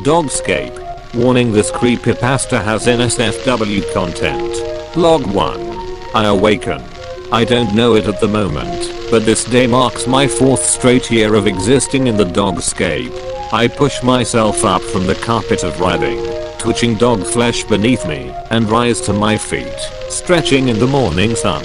Dogscape. Warning: this creepypasta has NSFW content. Log 1. I awaken. I don't know it at the moment, but this day marks my 4th straight year of existing in the Dogscape. I push myself up from the carpet of writhing, twitching dog flesh beneath me, and rise to my feet, stretching in the morning sun.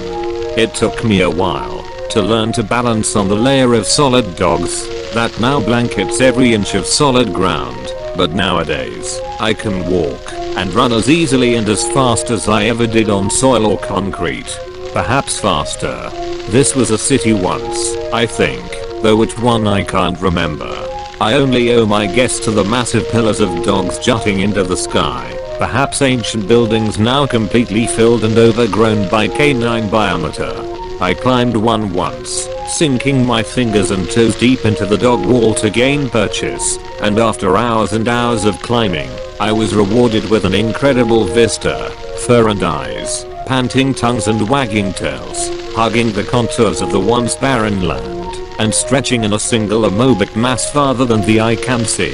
It took me a while to learn to balance on the layer of solid dogs that now blankets every inch of solid ground, but nowadays, I can walk and run as easily and as fast as I ever did on soil or concrete. Perhaps faster. This was a city once, I think, though which one I can't remember. I only owe my guess to the massive pillars of dogs jutting into the sky, perhaps ancient buildings now completely filled and overgrown by canine biomatter. I climbed one once, sinking my fingers and toes deep into the dog wall to gain purchase, and after hours and hours of climbing, I was rewarded with an incredible vista, fur and eyes, panting tongues and wagging tails, hugging the contours of the once barren land, and stretching in a single amoebic mass farther than the eye can see.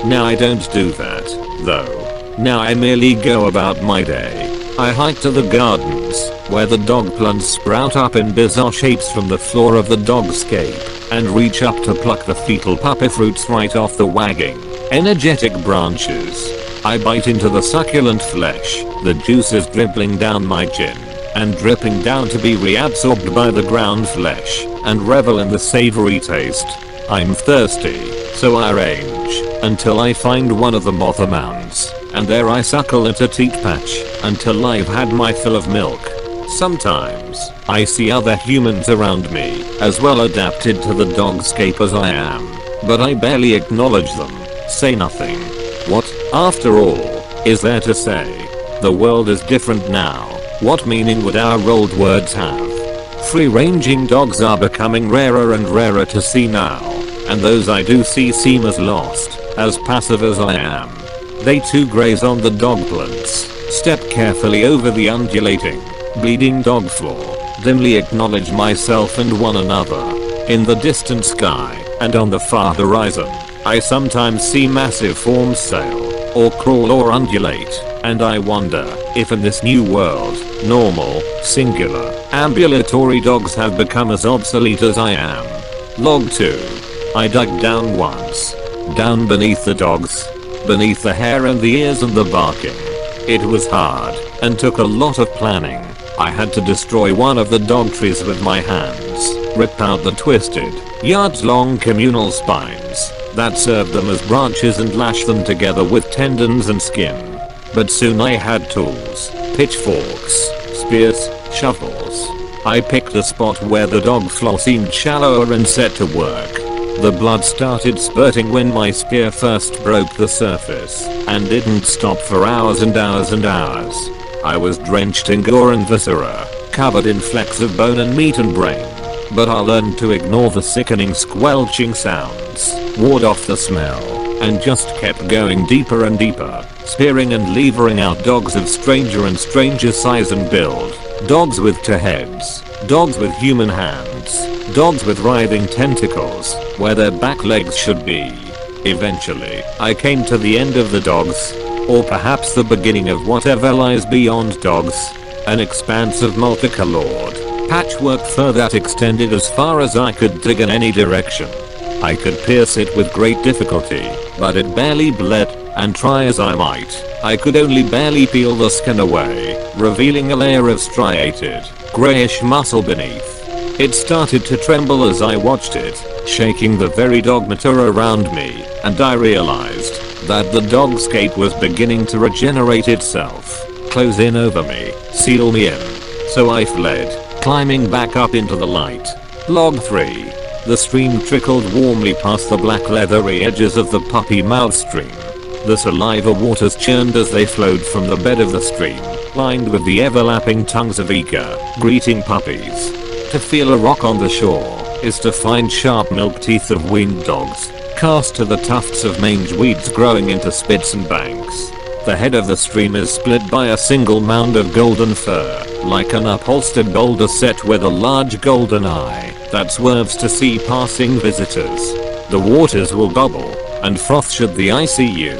Now I don't do that, though. Now I merely go about my day. I hike to the gardens, where the dog plants sprout up in bizarre shapes from the floor of the Dogscape, and reach up to pluck the fetal puppy fruits right off the wagging, energetic branches. I bite into the succulent flesh, the juices dribbling down my chin, and dripping down to be reabsorbed by the ground flesh, and revel in the savory taste. I'm thirsty, so I range until I find one of the mother mounds, and there I suckle at a teat patch until I've had my fill of milk. Sometimes, I see other humans around me, as well adapted to the Dogscape as I am, but I barely acknowledge them, say nothing. What, after all, is there to say? The world is different now. What meaning would our old words have? Free-ranging dogs are becoming rarer and rarer to see now, and those I do see seem as lost, as passive as I am. They too graze on the dog plants, step carefully over the undulating, bleeding dog floor, dimly acknowledge myself and one another. In the distant sky, and on the far horizon, I sometimes see massive forms sail, or crawl or undulate, and I wonder if in this new world, normal, singular, ambulatory dogs have become as obsolete as I am. Log 2. I dug down once. Down beneath the dogs. Beneath the hair and the ears and the barking. It was hard, and took a lot of planning. I had to destroy one of the dog trees with my hands, rip out the twisted, yards-long communal spines that served them as branches and lash them together with tendons and skin. But soon I had tools, pitchforks, spears, shovels. I picked a spot where the dog floor seemed shallower and set to work. The blood started spurting when my spear first broke the surface, and didn't stop for hours and hours and hours. I was drenched in gore and viscera, covered in flecks of bone and meat and brain. But I learned to ignore the sickening squelching sounds, ward off the smell, and just kept going deeper and deeper, spearing and levering out dogs of stranger and stranger size and build, dogs with 2 heads, dogs with human hands, dogs with writhing tentacles, where their back legs should be. Eventually, I came to the end of the dogs, or perhaps the beginning of whatever lies beyond dogs, an expanse of multicolored patchwork fur that extended as far as I could dig in any direction. I could pierce it with great difficulty, but it barely bled, and try as I might, I could only barely peel the skin away, revealing a layer of striated, grayish muscle beneath. It started to tremble as I watched it, shaking the very dog matter around me, and I realized that the Dogscape was beginning to regenerate itself, close in over me, seal me in. So I fled, climbing back up into the light. Log 3. The stream trickled warmly past the black leathery edges of the puppy mouth stream. The saliva waters churned as they flowed from the bed of the stream, lined with the everlapping tongues of eager, greeting puppies. To feel a rock on the shore is to find sharp milk teeth of weaned dogs, cast to the tufts of mange weeds growing into spits and banks. The head of the stream is split by a single mound of golden fur, like an upholstered boulder set with a large golden eye that swerves to see passing visitors. The waters will bubble and froth should the eye see you.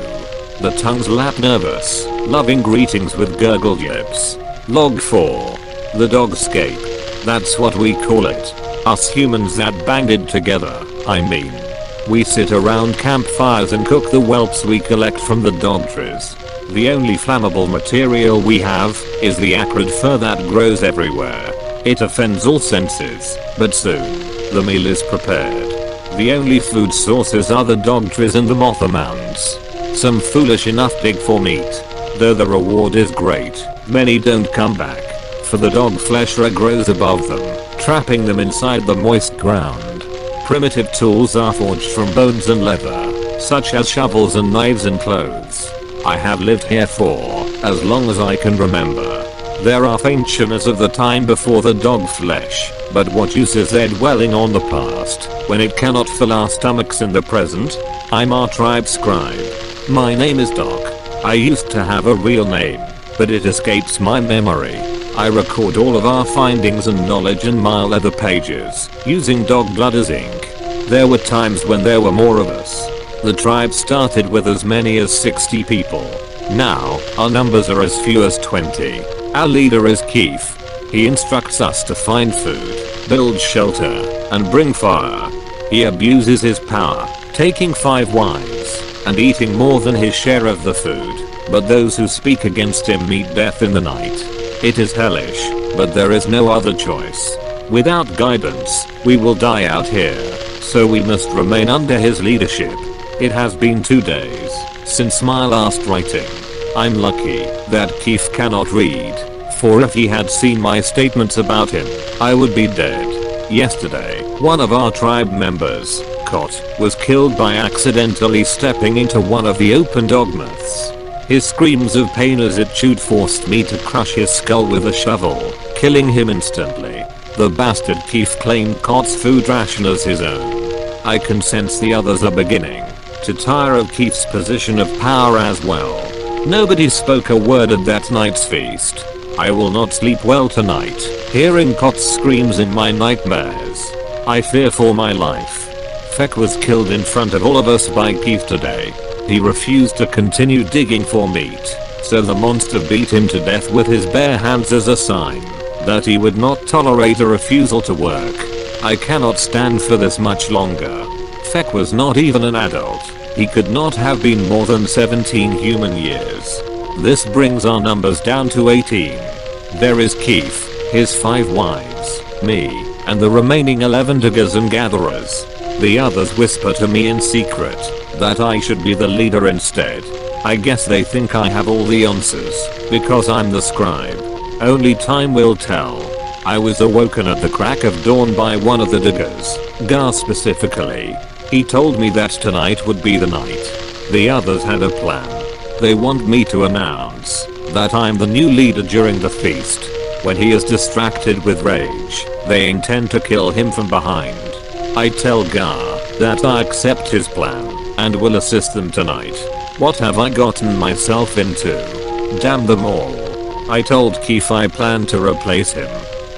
The tongues lap nervous, loving greetings with gurgled lips. Log 4. The Dogscape. That's what we call it. Us humans that banded together, I mean. We sit around campfires and cook the whelps we collect from the dog trees. The only flammable material we have is the acrid fur that grows everywhere. It offends all senses, but soon, the meal is prepared. The only food sources are the dog trees and the moth mounds. Some foolish enough dig for meat. Though the reward is great, many don't come back. For the dog flesher grows above them, trapping them inside the moist ground. Primitive tools are forged from bones and leather, such as shovels and knives and clothes. I have lived here for as long as I can remember. There are faint shimmers of the time before the dog flesh, but what use is there dwelling on the past when it cannot fill our stomachs in the present? I'm our tribe scribe. My name is Doc. I used to have a real name, but it escapes my memory. I record all of our findings and knowledge in my leather pages, using dog blood as ink. There were times when there were more of us. The tribe started with as many as 60 people. Now, our numbers are as few as 20. Our leader is Keith. He instructs us to find food, build shelter, and bring fire. He abuses his power, taking 5 wives, and eating more than his share of the food. But those who speak against him meet death in the night. It is hellish, but there is no other choice. Without guidance, we will die out here, so we must remain under his leadership. It has been 2 days since my last writing. I'm lucky that Keith cannot read, for if he had seen my statements about him, I would be dead. Yesterday, one of our tribe members, Cot, was killed by accidentally stepping into one of the open dog myths. His screams of pain as it chewed forced me to crush his skull with a shovel, killing him instantly. The bastard Keith claimed Cot's food ration as his own. I can sense the others are beginning to tire of Keith's position of power as well. Nobody spoke a word at that night's feast. I will not sleep well tonight, hearing Cot's screams in my nightmares. I fear for my life. Feck was killed in front of all of us by Keith today. He refused to continue digging for meat, so the monster beat him to death with his bare hands as a sign that he would not tolerate a refusal to work. I cannot stand for this much longer. Feck was not even an adult. He could not have been more than 17 human years. This brings our numbers down to 18. There is Keith, his 5 wives, me, and the remaining 11 diggers and gatherers. The others whisper to me in secret that I should be the leader instead. I guess they think I have all the answers, because I'm the scribe. Only time will tell. I was awoken at the crack of dawn by one of the diggers, Gar specifically. He told me that tonight would be the night. The others had a plan. They want me to announce that I'm the new leader during the feast. When he is distracted with rage, they intend to kill him from behind. I tell Gar that I accept his plan and will assist them tonight. What have I gotten myself into? Damn them all. I told Keith I planned to replace him.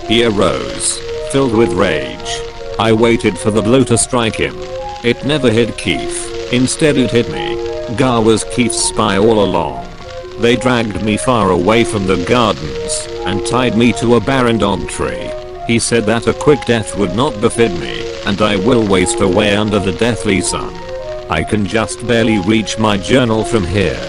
He arose, filled with rage. I waited for the blow to strike him. It never hit Keith. Instead it hit me. Gar was Keith's spy all along. They dragged me far away from the gardens and tied me to a barren dog tree. He said that a quick death would not befit me, and I will waste away under the deathly sun. I can just barely reach my journal from here.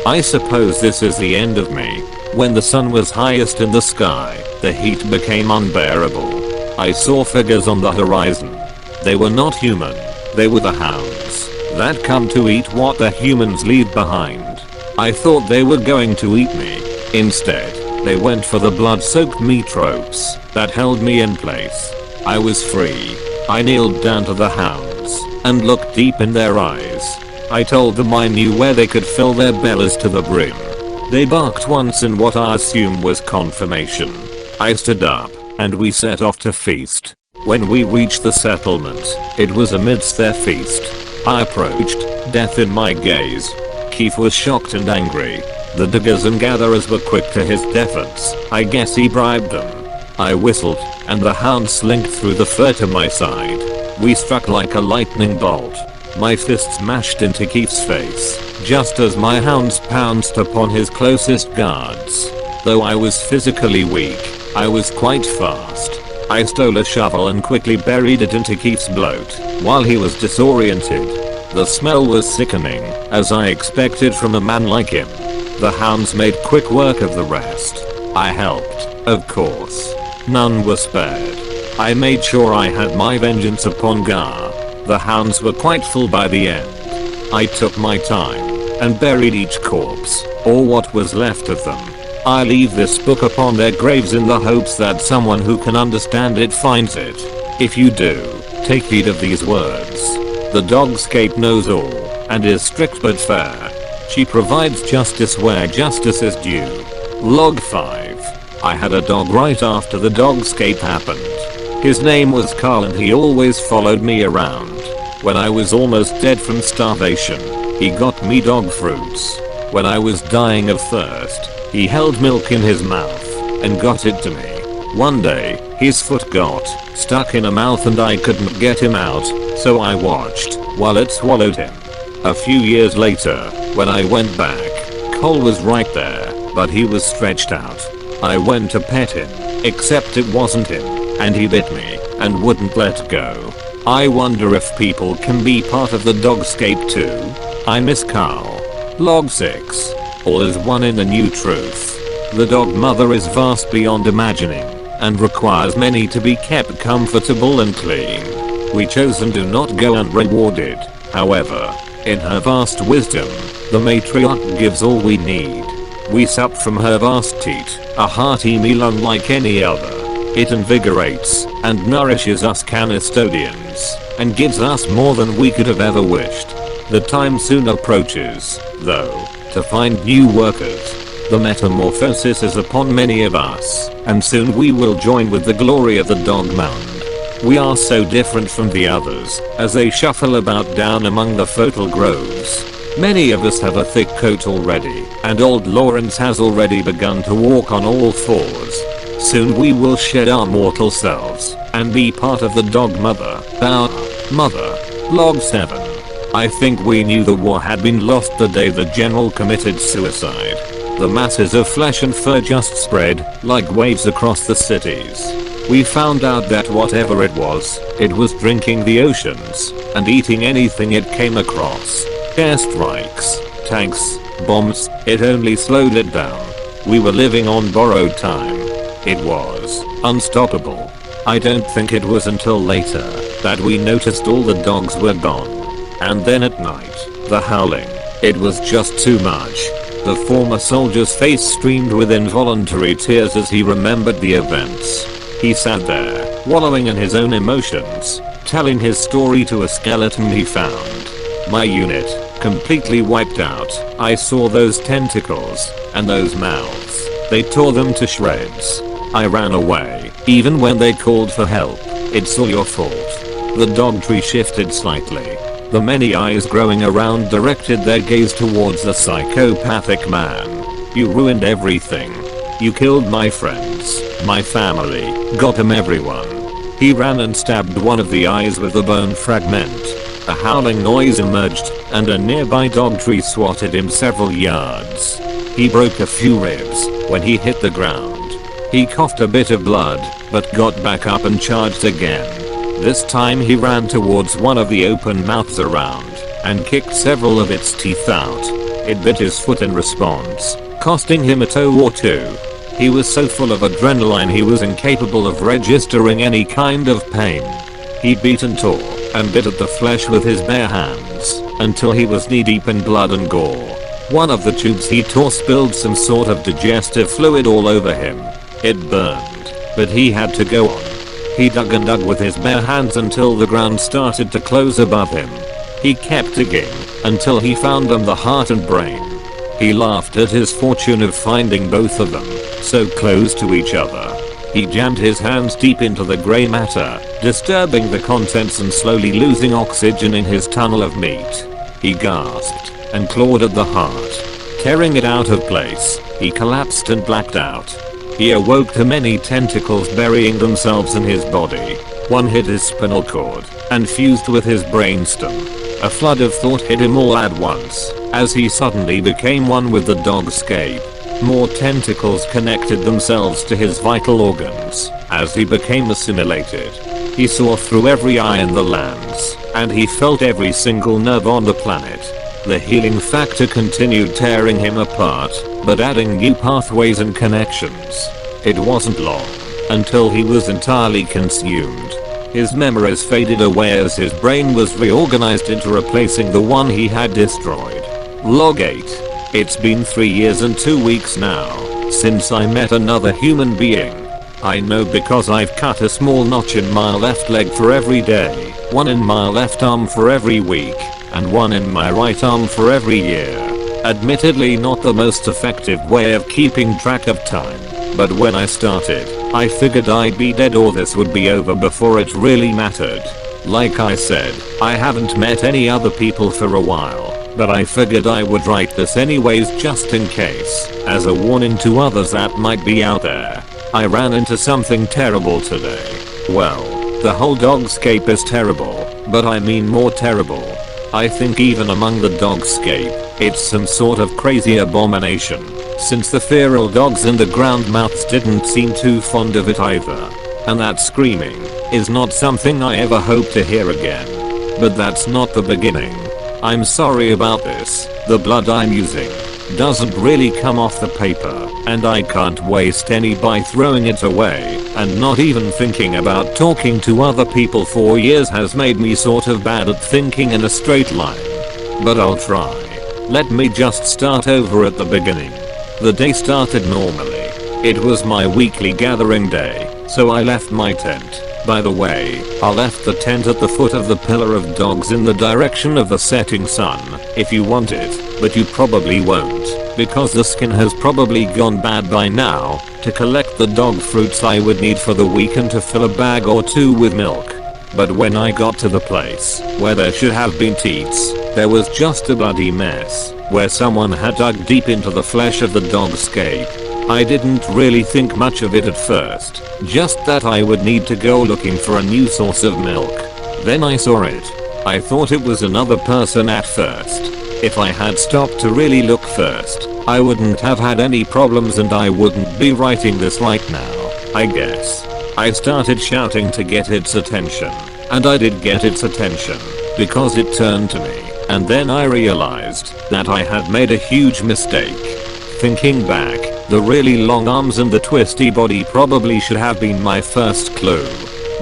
I suppose this is the end of me. When the sun was highest in the sky, the heat became unbearable. I saw figures on the horizon. They were not human. They were the hounds that come to eat what the humans leave behind. I thought they were going to eat me. Instead, they went for the blood-soaked meat ropes that held me in place. I was free. I kneeled down to the hounds and looked deep in their eyes. I told them I knew where they could fill their bellies to the brim. They barked once in what I assume was confirmation. I stood up, and we set off to feast. When we reached the settlement, it was amidst their feast. I approached, death in my gaze. Keith was shocked and angry. The diggers and gatherers were quick to his defense. I guess he bribed them. I whistled, and the hound slinked through the fur to my side. We struck like a lightning bolt. My fist smashed into Keith's face, just as my hounds pounced upon his closest guards. Though I was physically weak, I was quite fast. I stole a shovel and quickly buried it into Keith's bloat, while he was disoriented. The smell was sickening, as I expected from a man like him. The hounds made quick work of the rest. I helped, of course. None were spared. I made sure I had my vengeance upon Gar. The hounds were quite full by the end. I took my time, and buried each corpse, or what was left of them. I leave this book upon their graves in the hopes that someone who can understand it finds it. If you do, take heed of these words. The Dogscape knows all, and is strict but fair. She provides justice where justice is due. Log 5. I had a dog right after the Dogscape happened. His name was Carl and he always followed me around. When I was almost dead from starvation, he got me dog fruits. When I was dying of thirst, he held milk in his mouth and got it to me. One day, his foot got stuck in a mouth and I couldn't get him out, so I watched while it swallowed him. A few years later, when I went back, Cole was right there, but he was stretched out. I went to pet him, except it wasn't him, and he bit me and wouldn't let go. I wonder if people can be part of the Dogscape too. I miss Carl. Log 6. All is one in the new truth. The dog mother is vast beyond imagining, and requires many to be kept comfortable and clean. We chose and do not go unrewarded. However, in her vast wisdom, the matriarch gives all we need. We sup from her vast teat, a hearty meal unlike any other. It invigorates and nourishes us custodians, and gives us more than we could have ever wished. The time soon approaches, though, to find new workers. The metamorphosis is upon many of us, and soon we will join with the glory of the dog mound. We are so different from the others, as they shuffle about down among the fertile groves. Many of us have a thick coat already, and old Lawrence has already begun to walk on all fours. Soon we will shed our mortal selves, and be part of the dog mother, our mother. Log 7. I think we knew the war had been lost the day the general committed suicide. The masses of flesh and fur just spread, like waves across the cities. We found out that whatever it was drinking the oceans, and eating anything it came across. Airstrikes, tanks, bombs, it only slowed it down. We were living on borrowed time. It was unstoppable. I don't think it was until later that we noticed all the dogs were gone. And then at night, the howling. It was just too much. The former soldier's face streamed with involuntary tears as he remembered the events. He sat there, wallowing in his own emotions, telling his story to a skeleton he found. My unit, completely wiped out. I saw those tentacles, and those mouths. They tore them to shreds. I ran away, even when they called for help. It's all your fault. The dog tree shifted slightly. The many eyes growing around directed their gaze towards the psychopathic man. You ruined everything. You killed my friends, my family, got him everyone. He ran and stabbed one of the eyes with the bone fragment. A howling noise emerged, and a nearby dog tree swatted him several yards. He broke a few ribs when he hit the ground. He coughed a bit of blood, but got back up and charged again. This time he ran towards one of the open mouths around, and kicked several of its teeth out. It bit his foot in response, costing him a toe or two. He was so full of adrenaline he was incapable of registering any kind of pain. He beat and tore, and bit at the flesh with his bare hands, until he was knee deep in blood and gore. One of the tubes he tore spilled some sort of digestive fluid all over him. It burned, but he had to go on. He dug and dug with his bare hands until the ground started to close above him. He kept digging, until he found them, the heart and brain. He laughed at his fortune of finding both of them, so close to each other. He jammed his hands deep into the grey matter, disturbing the contents and slowly losing oxygen in his tunnel of meat. He gasped, and clawed at the heart. Tearing it out of place, he collapsed and blacked out. He awoke to many tentacles burying themselves in his body. One hit his spinal cord, and fused with his brainstem. A flood of thought hit him all at once, as he suddenly became one with the Dogscape. More tentacles connected themselves to his vital organs, as he became assimilated. He saw through every eye in the lands, and he felt every single nerve on the planet. The healing factor continued tearing him apart, but adding new pathways and connections. It wasn't long until he was entirely consumed. His memories faded away as his brain was reorganized into replacing the one he had destroyed. Log 8. It's been 3 years and 2 weeks now since I met another human being. I know because I've cut a small notch in my left leg for every day, one in my left arm for every week, and one in my right arm for every year. Admittedly not the most effective way of keeping track of time, but when I started, I figured I'd be dead or this would be over before it really mattered. Like I said, I haven't met any other people for a while, but I figured I would write this anyways just in case, as a warning to others that might be out there. I ran into something terrible today. Well, the whole Dogscape is terrible, but I mean more terrible. I think even among the Dogscape, it's some sort of crazy abomination, since the feral dogs and the ground mouths didn't seem too fond of it either. And that screaming is not something I ever hope to hear again. But that's not the beginning. I'm sorry about this, the blood I'm using doesn't really come off the paper, and I can't waste any by throwing it away, and not even thinking about talking to other people for years has made me sort of bad at thinking in a straight line. But I'll try. Let me just start over at the beginning. The day started normally. It was my weekly gathering day, so I left my tent. By the way, I left the tent at the foot of the pillar of dogs in the direction of the setting sun, if you want it, but you probably won't, because the skin has probably gone bad by now, to collect the dog fruits I would need for the week and to fill a bag or two with milk. But when I got to the place where there should have been teats, there was just a bloody mess, where someone had dug deep into the flesh of the Dogscape. I didn't really think much of it at first, just that I would need to go looking for a new source of milk. Then I saw it. I thought it was another person at first. If I had stopped to really look first, I wouldn't have had any problems and I wouldn't be writing this right now, I guess. I started shouting to get its attention, and I did get its attention, because it turned to me, and then I realized that I had made a huge mistake. Thinking back, the really long arms and the twisty body probably should have been my first clue.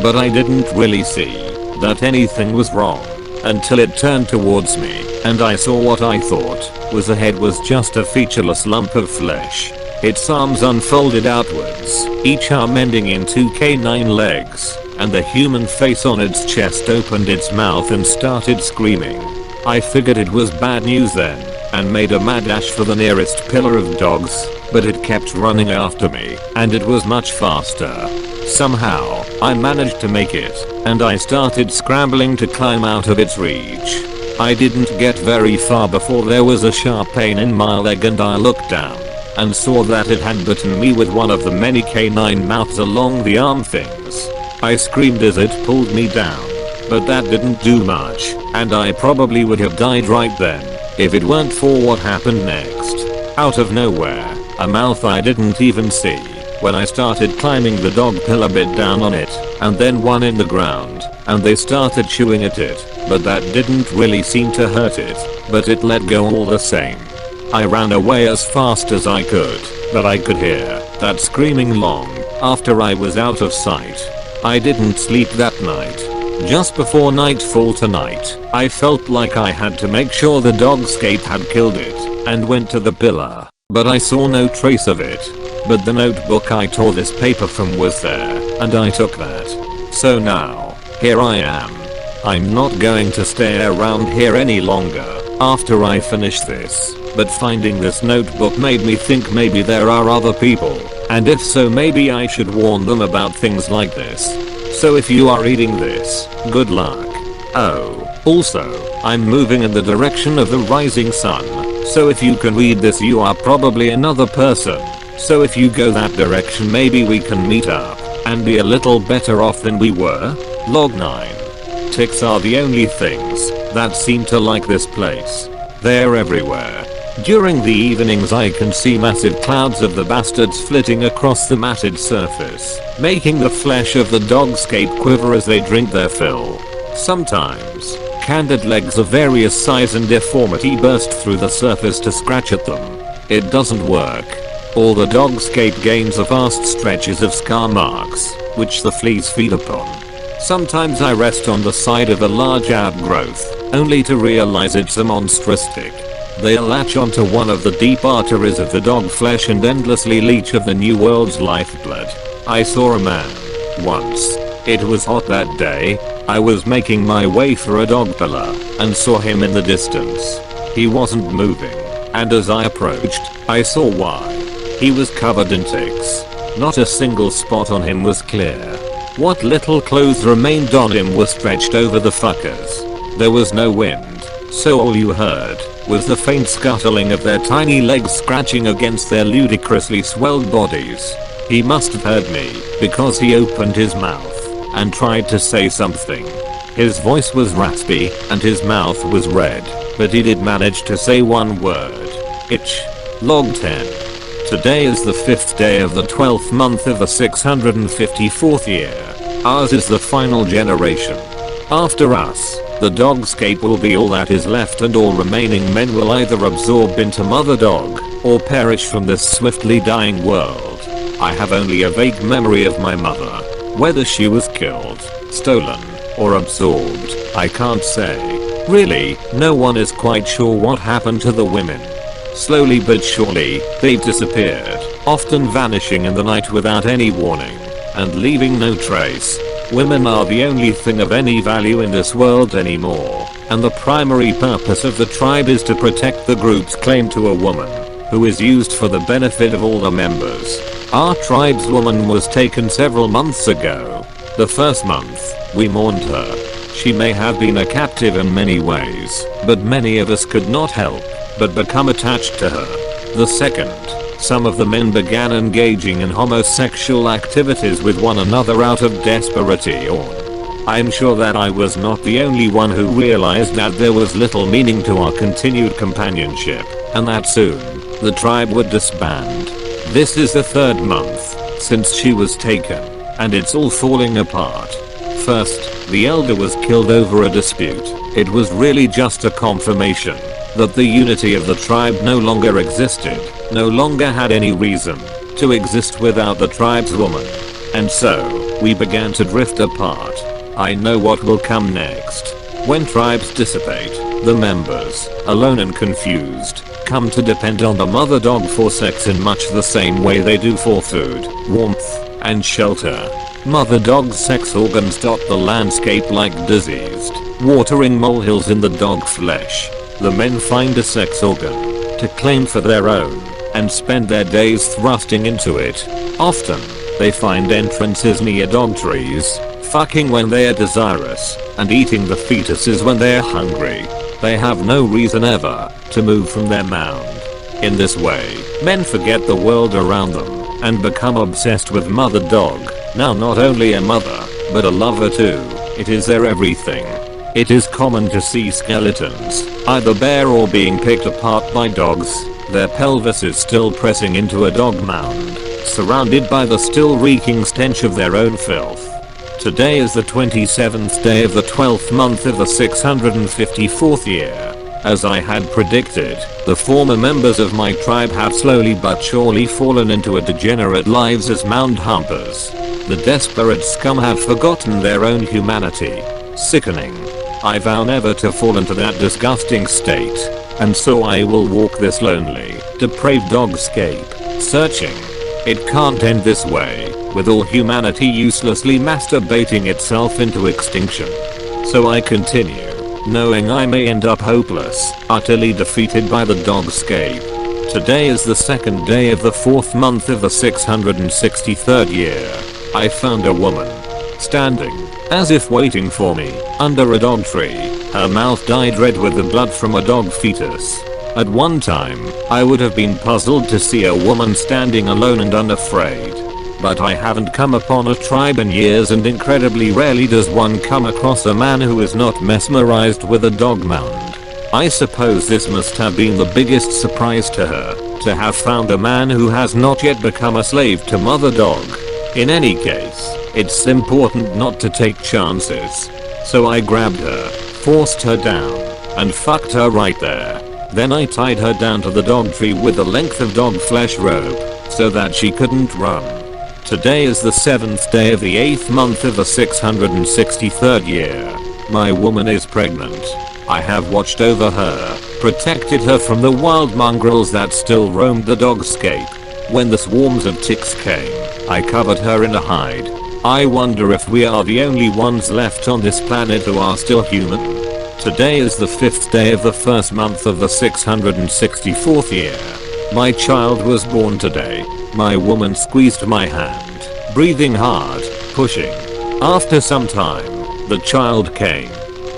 But I didn't really see that anything was wrong until it turned towards me and I saw what I thought was the head was just a featureless lump of flesh. Its arms unfolded outwards, each arm ending in two canine legs, and the human face on its chest opened its mouth and started screaming. I figured it was bad news then, and made a mad dash for the nearest pillar of dogs, but it kept running after me, and it was much faster. Somehow, I managed to make it, and I started scrambling to climb out of its reach. I didn't get very far before there was a sharp pain in my leg and I looked down, and saw that it had bitten me with one of the many canine mouths along the arm things. I screamed as it pulled me down, but that didn't do much, and I probably would have died right then, if it weren't for what happened next. Out of nowhere, a mouth I didn't even see, when I started climbing the dog pillar bit down on it, and then one in the ground, and they started chewing at it, but that didn't really seem to hurt it, but it let go all the same. I ran away as fast as I could, but I could hear that screaming long after I was out of sight. I didn't sleep that night. Just before nightfall tonight, I felt like I had to make sure the Dogscape had killed it, and went to the pillar, but I saw no trace of it. But the notebook I tore this paper from was there, and I took that. So now, here I am. I'm not going to stay around here any longer after I finish this, but finding this notebook made me think maybe there are other people, and if so maybe I should warn them about things like this. So if you are reading this, good luck. Oh, also, I'm moving in the direction of the rising sun, so if you can read this you are probably another person. So if you go that direction maybe we can meet up, and be a little better off than we were. Log 9. Ticks are the only things that seem to like this place. They're everywhere. During the evenings I can see massive clouds of the bastards flitting across the matted surface, making the flesh of the Dogscape quiver as they drink their fill. Sometimes, candid legs of various size and deformity burst through the surface to scratch at them. It doesn't work. All the Dogscape gains are vast stretches of scar marks, which the fleas feed upon. Sometimes I rest on the side of a large outgrowth, only to realize it's a monstrous tick. They'll latch onto one of the deep arteries of the dog flesh and endlessly leech of the new world's lifeblood. I saw a man once. It was hot that day. I was making my way through a dog pillar and saw him in the distance. He wasn't moving, and as I approached, I saw why. He was covered in ticks. Not a single spot on him was clear. What little clothes remained on him were stretched over the fuckers. There was no wind, so all you heard was the faint scuttling of their tiny legs scratching against their ludicrously swelled bodies. He must have heard me, because he opened his mouth and tried to say something. His voice was raspy and his mouth was red, but he did manage to say one word. Itch. Log 10. Today is the 5th day of the 12th month of the 654th year. Ours is the final generation. After us, the Dogscape will be all that is left, and all remaining men will either absorb into Mother Dog or perish from this swiftly dying world. I have only a vague memory of my mother. Whether she was killed, stolen, or absorbed, I can't say. Really, no one is quite sure what happened to the women. Slowly but surely, they've disappeared, often vanishing in the night without any warning, and leaving no trace. Women are the only thing of any value in this world anymore, and the primary purpose of the tribe is to protect the group's claim to a woman, who is used for the benefit of all the members. Our tribe's woman was taken several months ago. The first month, we mourned her. She may have been a captive in many ways, but many of us could not help but become attached to her. The second, some of the men began engaging in homosexual activities with one another out of desperation. I'm sure that I was not the only one who realized that there was little meaning to our continued companionship, and that soon, the tribe would disband. This is the 3rd month since she was taken, and it's all falling apart. First, the elder was killed over a dispute. It was really just a confirmation that the unity of the tribe no longer existed, no longer had any reason to exist without the tribe's woman. And so, we began to drift apart. I know what will come next. When tribes dissipate, the members, alone and confused, come to depend on the mother dog for sex in much the same way they do for food, warmth, and shelter. Mother dog's sex organs dot the landscape like diseased, watering molehills in the dog flesh. The men find a sex organ to claim for their own and spend their days thrusting into it. Often, they find entrances near dog trees, fucking when they are desirous, and eating the fetuses when they are hungry. They have no reason ever to move from their mound. In this way, men forget the world around them and become obsessed with Mother Dog. Now not only a mother, but a lover too. It is their everything. It is common to see skeletons, either bare or being picked apart by dogs, their pelvises still pressing into a dog mound, surrounded by the still reeking stench of their own filth. Today is the 27th day of the 12th month of the 654th year. As I had predicted, the former members of my tribe have slowly but surely fallen into a degenerate lives as mound humpers. The desperate scum have forgotten their own humanity. Sickening. I vow never to fall into that disgusting state, and so I will walk this lonely, depraved dogscape, searching. It can't end this way, with all humanity uselessly masturbating itself into extinction. So I continue, knowing I may end up hopeless, utterly defeated by the dogscape. Today is the 2nd day of the 4th month of the 663rd year. I found a woman, standing, as if waiting for me, under a dog tree, her mouth dyed red with the blood from a dog fetus. At one time, I would have been puzzled to see a woman standing alone and unafraid. but I haven't come upon a tribe in years, and incredibly rarely does one come across a man who is not mesmerized with a dog mound. I suppose this must have been the biggest surprise to her, to have found a man who has not yet become a slave to mother dog. In any case, it's important not to take chances. So I grabbed her, forced her down, and fucked her right there. Then I tied her down to the dog tree with a length of dog flesh rope, so that she couldn't run. Today is the 7th day of the 8th month of the 663rd year. My woman is pregnant. I have watched over her, protected her from the wild mongrels that still roamed the Dogscape. When the swarms of ticks came, I covered her in a hide. I wonder if we are the only ones left on this planet who are still human? Today is the 5th day of the 1st month of the 664th year. My child was born today. My woman squeezed my hand, breathing hard, pushing. After some time, the child came.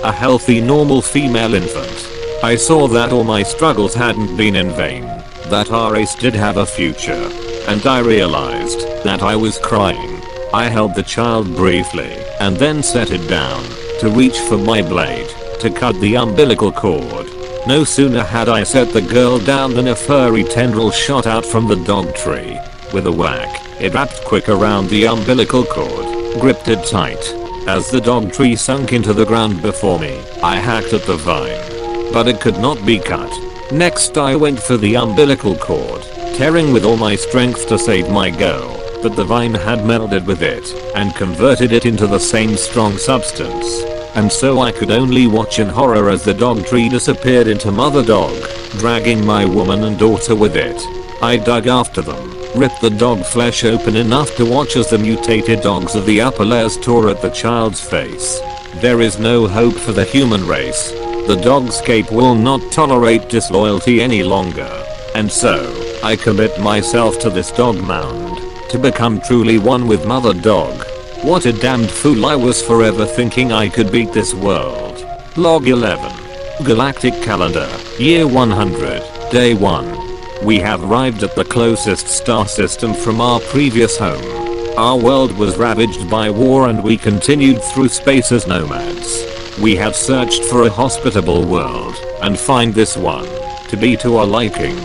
A healthy, normal female infant. I saw that all my struggles hadn't been in vain, that our race did have a future, and I realized that I was crying. I held the child briefly, and then set it down, to reach for my blade, to cut the umbilical cord. No sooner had I set the girl down than a furry tendril shot out from the dog tree. With a whack, it wrapped quick around the umbilical cord, gripped it tight. As the dog tree sunk into the ground before me, I hacked at the vine, but it could not be cut. Next I went for the umbilical cord, tearing with all my strength to save my girl, but the vine had melded with it and converted it into the same strong substance. And so I could only watch in horror as the dog tree disappeared into mother dog, dragging my woman and daughter with it. I dug after them, ripped the dog flesh open enough to watch as the mutated dogs of the upper layers tore at the child's face. There is no hope for the human race. The Dogscape will not tolerate disloyalty any longer. And so, I commit myself to this dog mound, to become truly one with mother dog. What a damned fool I was forever thinking I could beat this world. Log 11. Galactic Calendar, Year 100, Day 1. We have arrived at the closest star system from our previous home. Our world was ravaged by war and we continued through space as nomads. We had searched for a hospitable world, and find this one to be to our liking.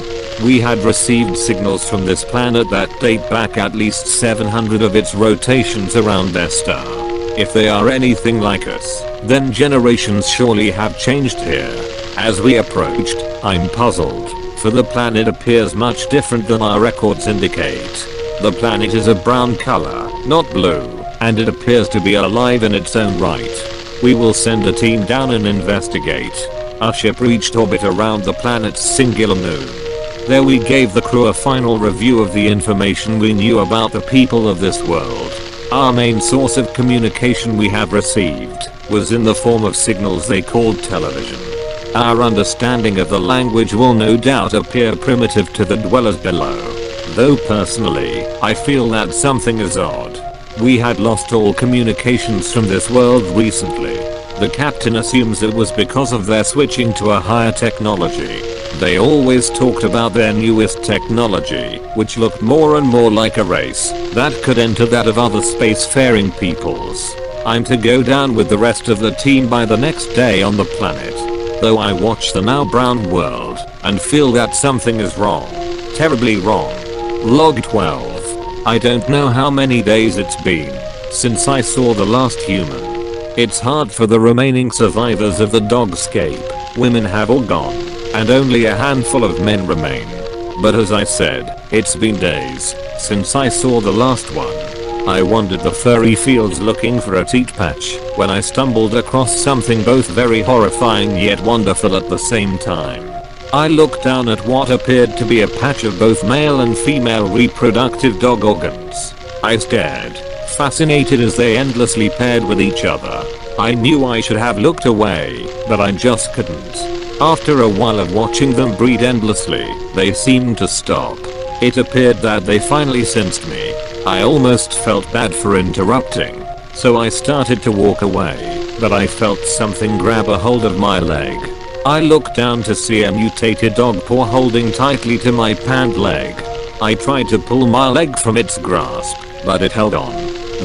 We had received signals from this planet that date back at least 700 of its rotations around their star. If they are anything like us, then generations surely have changed here. As we approached, I'm puzzled, for the planet appears much different than our records indicate. The planet is a brown color, not blue, and it appears to be alive in its own right. We will send a team down and investigate. Our ship reached orbit around the planet's singular moon. There we gave the crew a final review of the information we knew about the people of this world. Our main source of communication we have received was in the form of signals they called television. Our understanding of the language will no doubt appear primitive to the dwellers below. Though personally, I feel that something is odd. We had lost all communications from this world recently. The captain assumes it was because of their switching to a higher technology. They always talked about their newest technology, which looked more and more like a race that could enter that of other spacefaring peoples. I'm to go down with the rest of the team by the next day on the planet. Though I watch the now brown world and feel that something is wrong. Terribly wrong. Log 12. I don't know how many days it's been since I saw the last human. It's hard for the remaining survivors of the Dogscape. Women have all gone, and only a handful of men remain. But as I said, it's been days since I saw the last one. I wandered the furry fields looking for a teat patch when I stumbled across something both very horrifying yet wonderful at the same time. I looked down at what appeared to be a patch of both male and female reproductive dog organs. I stared, fascinated as they endlessly paired with each other. I knew I should have looked away, but I just couldn't. After a while of watching them breed endlessly, they seemed to stop. It appeared that they finally sensed me. I almost felt bad for interrupting, so I started to walk away, but I felt something grab a hold of my leg. I looked down to see a mutated dog paw holding tightly to my pant leg. I tried to pull my leg from its grasp, but it held on.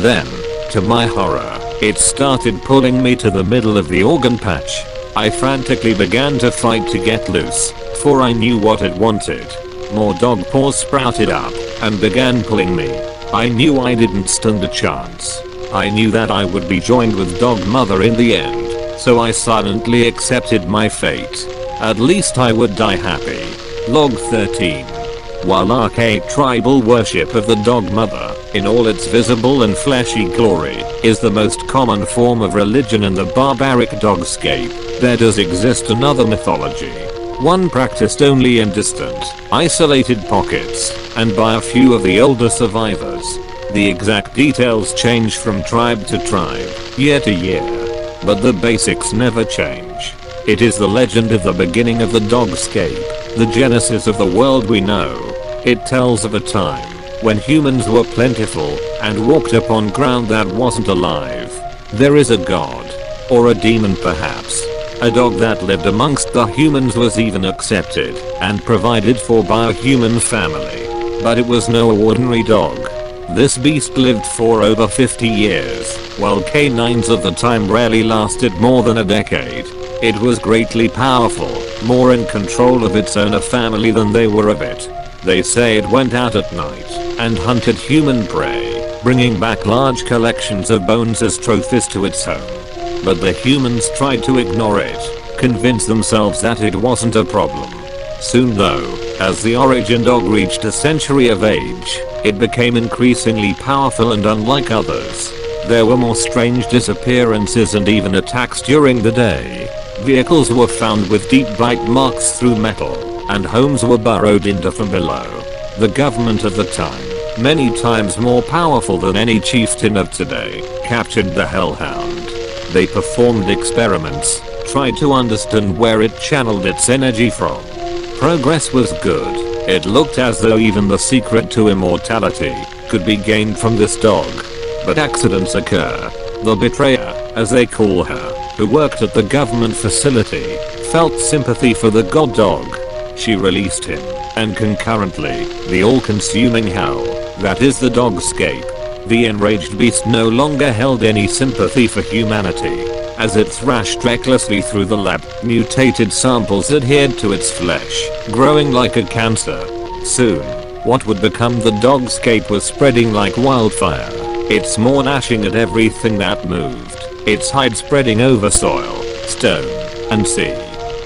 Then, to my horror, it started pulling me to the middle of the organ patch. I frantically began to fight to get loose, for I knew what it wanted. More dog paws sprouted up and began pulling me. I knew I didn't stand a chance. I knew that I would be joined with Dog Mother in the end, so I silently accepted my fate. At least I would die happy. Log 13. While archaic tribal worship of the Dog Mother, in all its visible and fleshy glory, is the most common form of religion in the barbaric Dogscape, there does exist another mythology. One practiced only in distant, isolated pockets, and by a few of the older survivors. The exact details change from tribe to tribe, year to year. But the basics never change. It is the legend of the beginning of the Dogscape, the genesis of the world we know. It tells of a time when humans were plentiful and walked upon ground that wasn't alive. There is a god, or a demon perhaps. A dog that lived amongst the humans was even accepted and provided for by a human family. But it was no ordinary dog. This beast lived for over 50 years, while canines of the time rarely lasted more than a decade. It was greatly powerful, more in control of its owner family than they were of it. They say it went out at night and hunted human prey, bringing back large collections of bones as trophies to its home. But the humans tried to ignore it, convince themselves that it wasn't a problem. Soon though, as the origin dog reached a century of age, it became increasingly powerful and unlike others. There were more strange disappearances and even attacks during the day. Vehicles were found with deep bite marks through metal, and homes were burrowed into from below. The government of the time, many times more powerful than any chieftain of today, captured the hellhound. They performed experiments, tried to understand where it channeled its energy from. Progress was good. It looked as though even the secret to immortality could be gained from this dog. But accidents occur. The betrayer, as they call her, who worked at the government facility, felt sympathy for the god dog. She released him, and concurrently, the all-consuming hell, that is the Dogscape. The enraged beast no longer held any sympathy for humanity. As it thrashed recklessly through the lab, mutated samples adhered to its flesh, growing like a cancer. Soon, what would become the Dogscape was spreading like wildfire, its maw gnashing at everything that moved, its hide spreading over soil, stone, and sea.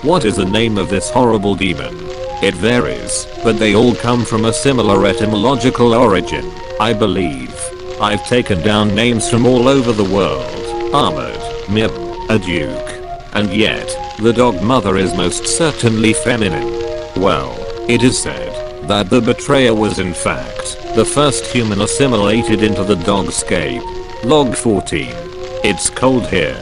What is the name of this horrible demon? It varies, but they all come from a similar etymological origin, I believe. I've taken down names from all over the world. Armored, Mib, a duke. And yet, the dog mother is most certainly feminine. Well, it is said that the betrayer was in fact the first human assimilated into the Dogscape. Log 14. It's cold here.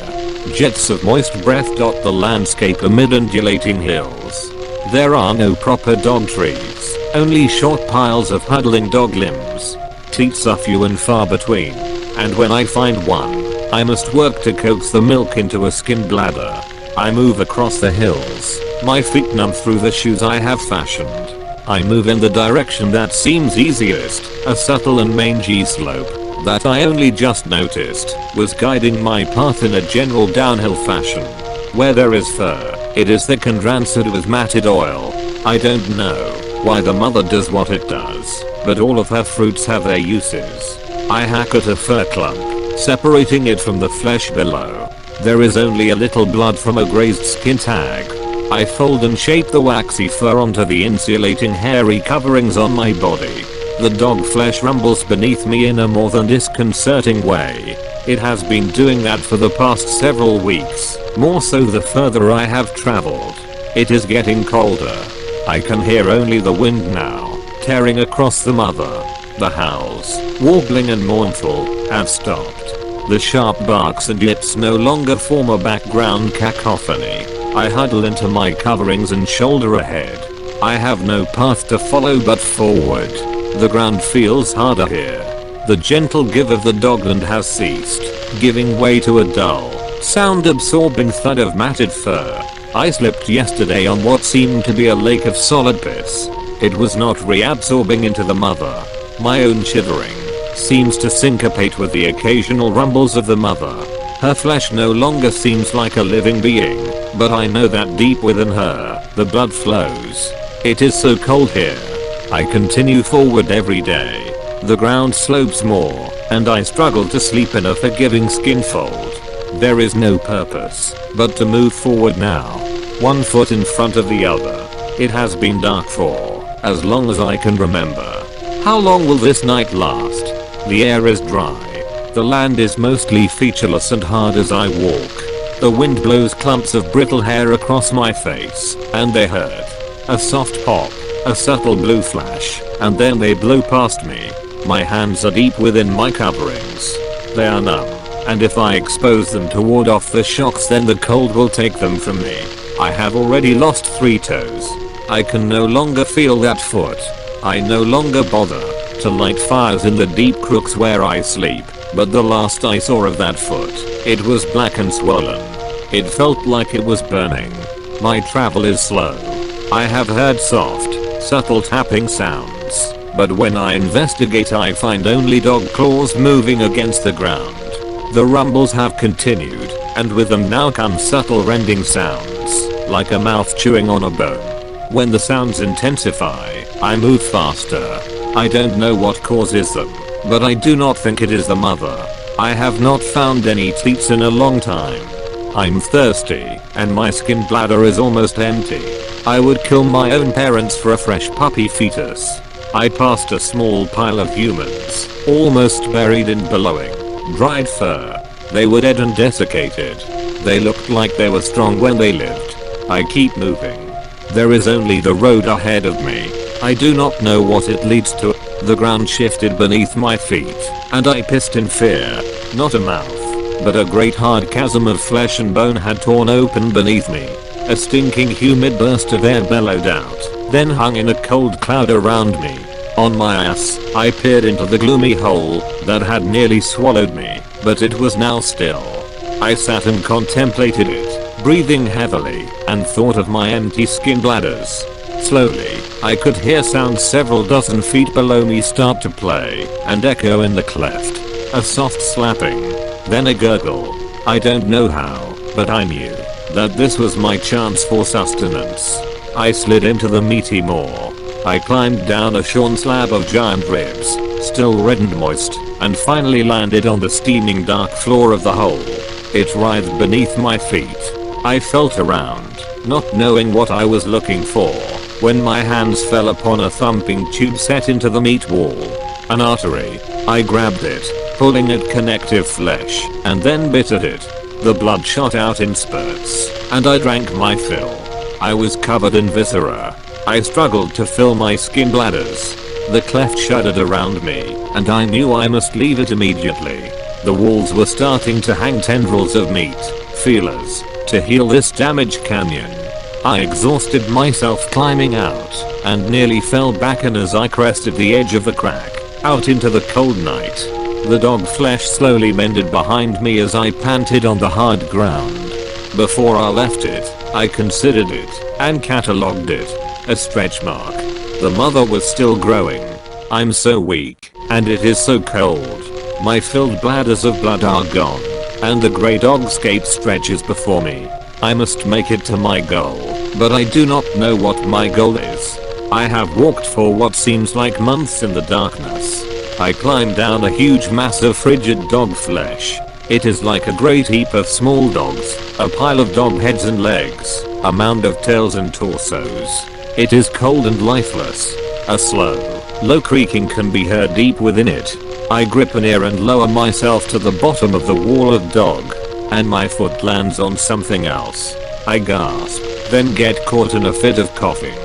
Jets of moist breath dot the landscape amid undulating hills. There are no proper dog trees, only short piles of huddling dog limbs. Teats are few and far between, and when I find one, I must work to coax the milk into a skin bladder. I move across the hills, my feet numb through the shoes I have fashioned. I move in the direction that seems easiest, a subtle and mangy slope that I only just noticed was guiding my path in a general downhill fashion. Where there is fur, it is thick and rancid with matted oil. I don't know why the mother does what it does, but all of her fruits have their uses. I hack at a fur clump, separating it from the flesh below. There is only a little blood from a grazed skin tag. I fold and shape the waxy fur onto the insulating hairy coverings on my body. The dog flesh rumbles beneath me in a more than disconcerting way. It has been doing that for the past several weeks, more so the further I have traveled. It is getting colder. I can hear only the wind now, tearing across the mother. The howls, warbling and mournful, have stopped. The sharp barks and yips no longer form a background cacophony. I huddle into my coverings and shoulder ahead. I have no path to follow but forward. The ground feels harder here. The gentle give of the dogland has ceased, giving way to a dull, sound-absorbing thud of matted fur. I slipped yesterday on what seemed to be a lake of solid piss. It was not reabsorbing into the mother. My own shivering, seems to syncopate with the occasional rumbles of the mother. Her flesh no longer seems like a living being, but I know that deep within her, the blood flows. It is so cold here. I continue forward every day. The ground slopes more, and I struggle to sleep in a forgiving skinfold. There is no purpose but to move forward now, one foot in front of the other. It has been dark for as long as I can remember. How long will this night last? The air is dry. The land is mostly featureless and hard as I walk. The wind blows clumps of brittle hair across my face, and they hurt. A soft pop, a subtle blue flash, and then they blow past me. My hands are deep within my coverings. They are numb, and if I expose them to ward off the shocks, then the cold will take them from me. I have already lost 3 toes. I can no longer feel that foot. I no longer bother to light fires in the deep crooks where I sleep, but the last I saw of that foot, it was black and swollen. It felt like it was burning. My travel is slow. I have heard soft, subtle tapping sounds, but when I investigate I find only dog claws moving against the ground. The rumbles have continued, and with them now come subtle rending sounds, like a mouth chewing on a bone. When the sounds intensify, I move faster. I don't know what causes them, but I do not think it is the mother. I have not found any teats in a long time. I'm thirsty, and my skin bladder is almost empty. I would kill my own parents for a fresh puppy fetus. I passed a small pile of humans, almost buried in billowing, dried fur. They were dead and desiccated. They looked like they were strong when they lived. I keep moving. There is only the road ahead of me. I do not know what it leads to. The ground shifted beneath my feet, and I pissed in fear. Not a mouth, but a great hard chasm of flesh and bone had torn open beneath me. A stinking humid burst of air bellowed out, then hung in a cold cloud around me. On my ass, I peered into the gloomy hole that had nearly swallowed me, but it was now still. I sat and contemplated it, breathing heavily, and thought of my empty skin bladders. Slowly, I could hear sounds several dozen feet below me start to play and echo in the cleft. A soft slapping, then a gurgle. I don't know how, but I knew that this was my chance for sustenance. I slid into the meaty maw. I climbed down a shorn slab of giant ribs, still red and moist, and finally landed on the steaming dark floor of the hole. It writhed beneath my feet. I felt around, not knowing what I was looking for, when my hands fell upon a thumping tube set into the meat wall. An artery. I grabbed it, pulling at connective flesh, and then bit at it. The blood shot out in spurts, and I drank my fill. I was covered in viscera. I struggled to fill my skin bladders. The cleft shuddered around me, and I knew I must leave it immediately. The walls were starting to hang tendrils of meat, feelers, to heal this damaged canyon. I exhausted myself climbing out, and nearly fell back in as I crested the edge of the crack, out into the cold night. The dog flesh slowly mended behind me as I panted on the hard ground. Before I left it, I considered it, and catalogued it. A stretch mark. The mother was still growing. I'm so weak, and it is so cold. My filled bladders of blood are gone, and the grey Dogscape stretches before me. I must make it to my goal, but I do not know what my goal is. I have walked for what seems like months in the darkness. I climbed down a huge mass of frigid dog flesh. It is like a great heap of small dogs, a pile of dog heads and legs, a mound of tails and torsos. It is cold and lifeless. A slow, low creaking can be heard deep within it. I grip an ear and lower myself to the bottom of the wall of dog, and my foot lands on something else. I gasp, then get caught in a fit of coughing.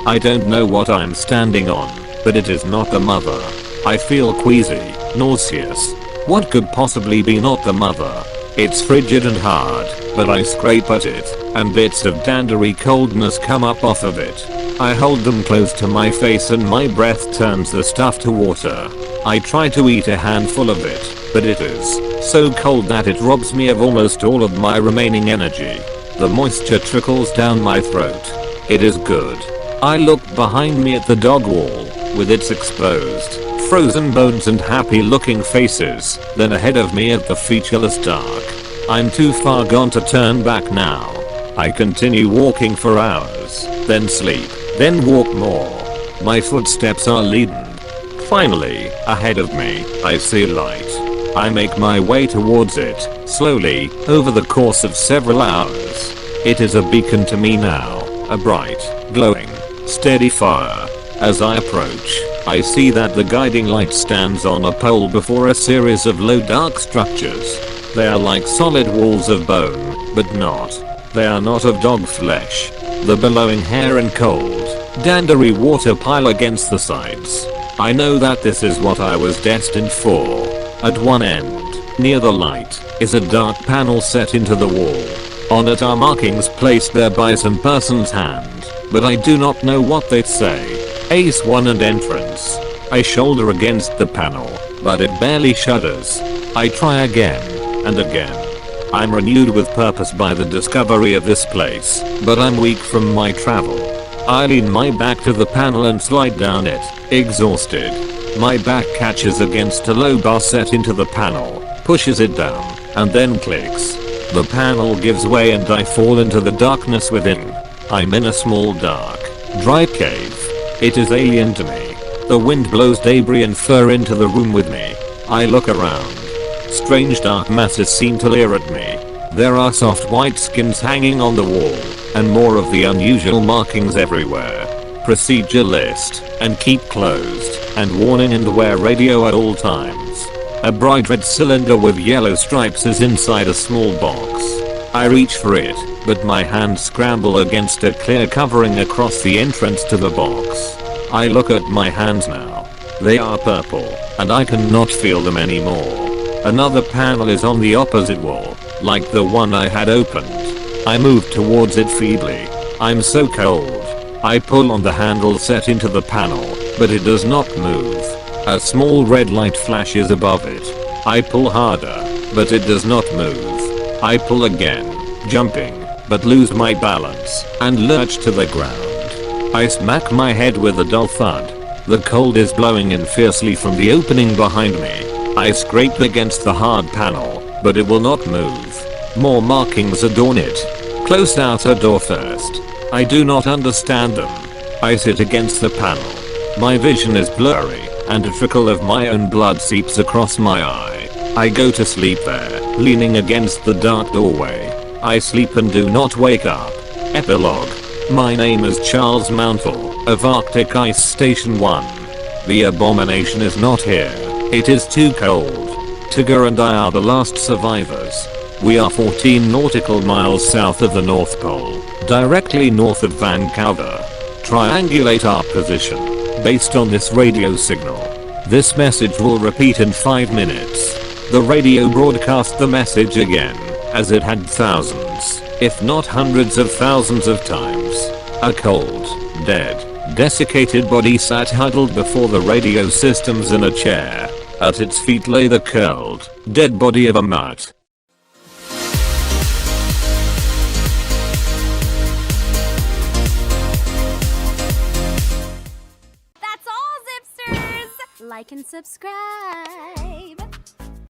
I don't know what I'm standing on, but it is not the mother. I feel queasy, nauseous. What could possibly be not the mother? It's frigid and hard, but I scrape at it, and bits of dandery coldness come up off of it. I hold them close to my face and my breath turns the stuff to water. I try to eat a handful of it, but it is so cold that it robs me of almost all of my remaining energy. The moisture trickles down my throat. It is good. I look behind me at the dog wall, with its exposed, frozen bones and happy looking faces, then ahead of me at the featureless dark. I'm too far gone to turn back now. I continue walking for hours, then sleep, then walk more. My footsteps are leaden. Finally, ahead of me, I see light. I make my way towards it, slowly, over the course of several hours. It is a beacon to me now, a bright, glowing, steady fire. As I approach, I see that the guiding light stands on a pole before a series of low dark structures. They are like solid walls of bone, but not. They are not of dog flesh. The billowing hair and cold, dandery water pile against the sides. I know that this is what I was destined for. At one end, near the light, is a dark panel set into the wall. On it are markings placed there by some person's hand, but I do not know what they say. Ace 1 and entrance. I shoulder against the panel, but it barely shudders. I try again, and again. I'm renewed with purpose by the discovery of this place, but I'm weak from my travel. I lean my back to the panel and slide down it, exhausted. My back catches against a low bar set into the panel, pushes it down, and then clicks. The panel gives way and I fall into the darkness within. I'm in a small dark, dry cave. It is alien to me. The wind blows debris and fur into the room with me. I look around. Strange dark masses seem to leer at me. There are soft white skins hanging on the wall, and more of the unusual markings everywhere. Procedure list, and keep closed, and warning and wear radio at all times. A bright red cylinder with yellow stripes is inside a small box. I reach for it, but my hands scramble against a clear covering across the entrance to the box. I look at my hands now. They are purple, and I cannot feel them anymore. Another panel is on the opposite wall, like the one I had opened. I move towards it feebly. I'm so cold. I pull on the handle set into the panel, but it does not move. A small red light flashes above it. I pull harder, but it does not move. I pull again, jumping, but lose my balance, and lurch to the ground. I smack my head with a dull thud. The cold is blowing in fiercely from the opening behind me. I scrape against the hard panel, but it will not move. More markings adorn it. Close outer door first. I do not understand them. I sit against the panel. My vision is blurry, and a trickle of my own blood seeps across my eye. I go to sleep there, leaning against the dark doorway. I sleep and do not wake up. Epilogue. My name is Charles Mountle, of Arctic Ice Station 1. The abomination is not here. It is too cold. Tigger and I are the last survivors. We are 14 nautical miles south of the North Pole, directly north of Vancouver. Triangulate our position, based on this radio signal. This message will repeat in 5 minutes. The radio broadcast the message again, as it had thousands, if not hundreds of thousands of times. A cold, dead, desiccated body sat huddled before the radio systems in a chair. At its feet lay the curled, dead body of a mutt. That's all, Zipsters! Like and subscribe.